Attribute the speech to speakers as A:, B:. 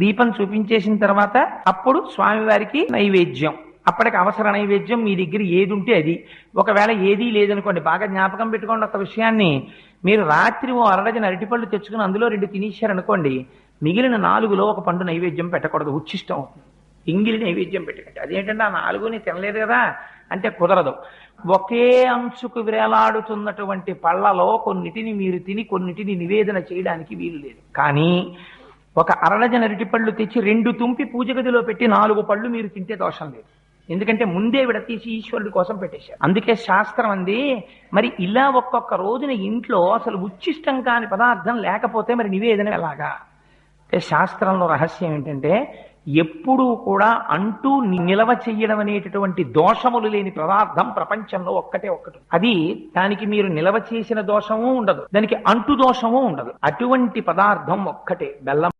A: దీపం చూపించేసిన తర్వాత అప్పుడు స్వామివారికి నైవేద్యం. అప్పటికి అవసర నైవేద్యం మీ దగ్గర ఏది ఉంటే అది. ఒకవేళ ఏదీ లేదనుకోండి, బాగా జ్ఞాపకం పెట్టుకోండి ఒక విషయాన్ని. మీరు రాత్రి ఓ అరడజన అరటిపళ్ళు తెచ్చుకుని అందులో 2 తినేశారనుకోండి, మిగిలిన 4లో ఒక పండు నైవేద్యం పెట్టకూడదు, ఉచ్ఛిష్టం అవుతుంది. ఎంగిలి నైవేద్యం పెట్టకండి. అదేంటంటే ఆ 4ని తినలేదు కదా అంటే కుదరదు. ఒకే అంచుకు వేలాడుతున్నటువంటి పళ్ళలో కొన్నిటిని మీరు తిని కొన్నిటిని నివేదన చేయడానికి వీలు లేదు. కానీ ఒక అరడజన అరటిపళ్ళు తెచ్చి 2 తుంపి పూజ గదిలో పెట్టి 4 పళ్ళు మీరు తింటే దోషం లేదు. ఎందుకంటే ముందే విడతీసి ఈశ్వరుడి కోసం పెట్టేశారు. అందుకే శాస్త్రం అంది, మరి ఇలా ఒక్కొక్క రోజున ఇంట్లో అసలు ఉచ్ఛిష్టం కాని పదార్థం లేకపోతే మరి నివేదన ఎలాగా అంటే, శాస్త్రంలో రహస్యం ఏంటంటే ఎప్పుడూ కూడా అంటూ నిలవ చెయ్యడం అనేటటువంటి దోషములు లేని పదార్థం ప్రపంచంలో ఒక్కటే ఒక్కటి. అది దానికి మీరు నిలవ చేసిన దోషము ఉండదు, దానికి అంటు దోషము ఉండదు. అటువంటి పదార్థం ఒక్కటే బెల్లం.